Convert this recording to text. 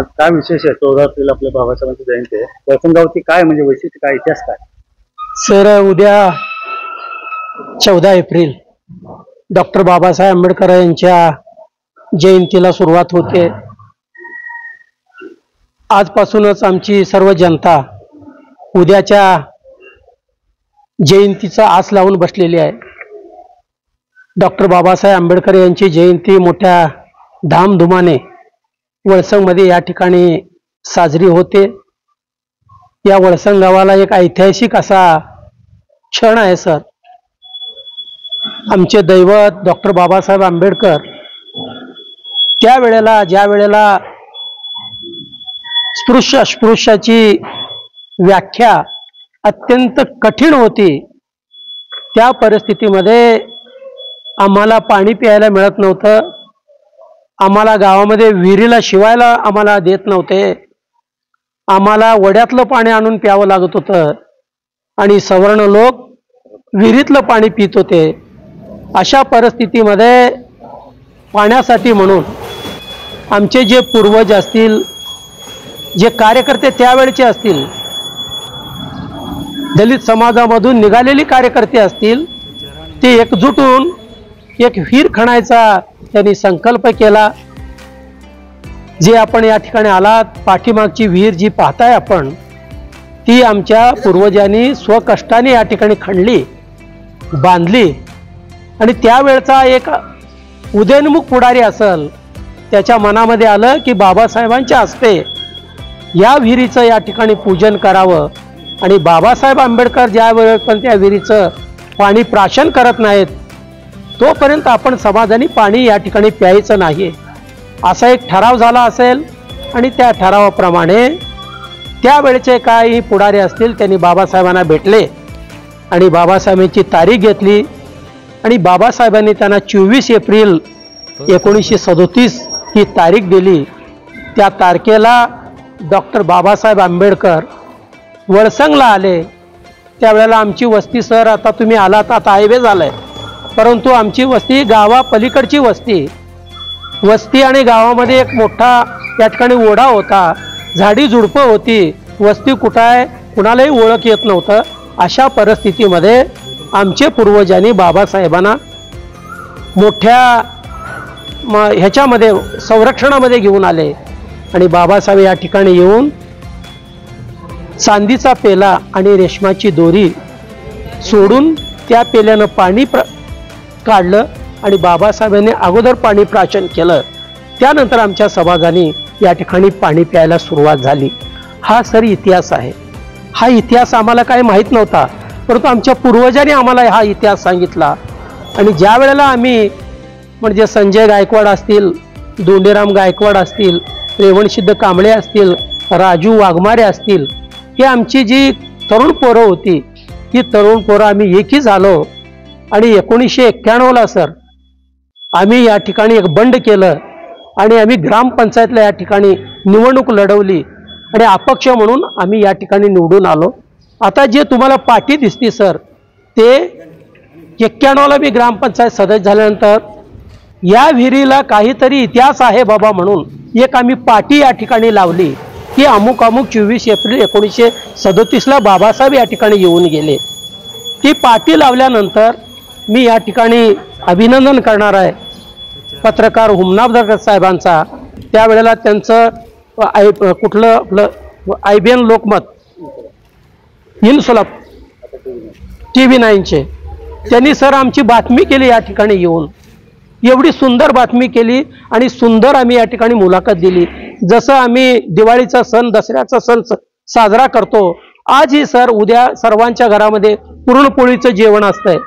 आज काय विशेष आहे? 14 एप्रिल आपल्या बाबासाहेबांची जयंती आहे. वळसंगावची काय म्हणजे वैशिष्ट्य, काय इतिहास काय? सर, उद्या 14 एप्रिल डॉक्टर बाबासाहेब आंबेडकर यांच्या जयंतीला सुरुवात होते. आजपासूनच आमची सर्व जनता उद्याच्या जयंतीचा आस लावून बसलेली आहे. डॉक्टर बाबासाहेब आंबेडकर यांची जयंती मोठ्या धामधुमाने वळसंगमध्ये या ठिकाणी साजरी होते. या वळसंग गावाला एक ऐतिहासिक असा क्षण आहे सर. आमचे दैवत डॉक्टर बाबासाहेब आंबेडकर त्या वेळेला, ज्या वेळेला स्पृश्य अस्पृश्याची व्याख्या अत्यंत कठीण होती, त्या परिस्थितीमध्ये आम्हाला पाणी प्यायला मिळत नव्हतं. आम्हाला गावामध्ये विहिरीला शिवायला आम्हाला देत नव्हते. आम्हाला वड्यातलं पाणी आणून प्यावं लागत होतं आणि सवर्ण लोक विहिरीतलं पाणी पित होते. अशा परिस्थितीमध्ये पाण्यासाठी म्हणून आमचे जे पूर्वज असतील, जे कार्यकर्ते त्यावेळचे असतील, दलित समाजामधून निघालेली कार्यकर्ते असतील, ते एकजूट होऊन एक विहीर खणायचा त्यांनी संकल्प केला. जे आपण या ठिकाणी आलात, पाठीमागची विहीर जी पाहताय आपण, ती आमच्या पूर्वजांनी स्वकष्टाने या ठिकाणी खणली, बांधली. आणि त्यावेळचा एक उदयनमुख पुढारी असेल, त्याच्या मनामध्ये आलं की बाबासाहेबांच्या हस्ते या विहिरीचं या ठिकाणी पूजन करावं. आणि बाबासाहेब आंबेडकर ज्या वेळेपर्यंत त्या विहिरीचं पाणी प्राशन करत नाहीत, तोपर्यंत आपण समाजाने पाणी या ठिकाणी प्यायचं नाही, असा एक ठराव झाला असेल. आणि त्या ठरावाप्रमाणे त्यावेळचे काही पुढारी असतील, त्यांनी बाबासाहेबांना भेटले आणि बाबासाहेबांची तारीख घेतली. आणि बाबासाहेबांनी त्यांना 24 एप्रिल 1937 ही तारीख दिली. त्या तारखेला डॉक्टर बाबासाहेब आंबेडकर वळसंगला आले. त्यावेळेला आमची वस्ती, सर आता तुम्ही आलात, आता हायवे झालाय, परंतु आमची वस्ती गावापलीकडची वस्ती आणि गावामध्ये एक मोठा त्या ठिकाणी ओढा होता, झाडी झुडपं होती. वस्ती कुठं आहे कुणालाही ओळख येत नव्हतं. अशा परिस्थितीमध्ये आमचे पूर्वजांनी बाबासाहेबांना मोठ्या ह्याच्यामध्ये संरक्षणामध्ये घेऊन आले. आणि बाबासाहेब या ठिकाणी येऊन चांदीचा पेला आणि रेशमाची दोरी सोडून त्या पेल्यानं पाणी काढलं आणि बाबासाहेबांनी अगोदर पाणी प्राशन केलं. त्यानंतर आमच्या समाजाने या ठिकाणी पाणी प्यायला सुरुवात झाली. हा सर इतिहास आहे. हा इतिहास आम्हाला काही माहीत नव्हता, परंतु आमच्या पूर्वजांनी आम्हाला हा इतिहास सांगितला. आणि ज्या वेळेला आम्ही, म्हणजे संजय गायकवाड असतील, दोंडेराम गायकवाड असतील, रेवणसिद्ध कांबळे असतील, राजू वाघमारे असतील, ही आमची जी तरुण पोरं होती, ही तरुण पोरं आम्ही एकही झालो. आणि 1991ला सर आम्ही या ठिकाणी एक बंड केलं आणि आम्ही ग्रामपंचायतला या ठिकाणी निवडणूक लढवली आणि अपक्ष म्हणून आम्ही या ठिकाणी निवडून आलो. आता जे तुम्हाला पाटी दिसते सर, ते 91ला मी ग्रामपंचायत सदस्य झाल्यानंतर या विहिरीला काहीतरी इतिहास आहे बाबा म्हणून एक आम्ही पाटी या ठिकाणी लावली की अमुक 24 एप्रिल 1937ला बाबासाहेब या ठिकाणी येऊन गेले. ती पाटी लावल्यानंतर मी या ठिकाणी अभिनंदन करणार आहे पत्रकार हुमनाबाद साहेबांचा. त्यावेळेला त्यांचं कुठलं आपलं IBN लोकमत इन्सुलभ TV9चे त्यांनी सर आमची बातमी केली या ठिकाणी येऊन. एवढी सुंदर बातमी केली आणि सुंदर आम्ही या ठिकाणी मुलाखत दिली. जसं आम्ही दिवाळीचा सण, दसऱ्याचा सण साजरा करतो, आजही सर उद्या सर्वांच्या घरामध्ये पुरणपोळीचं जेवण असतंय.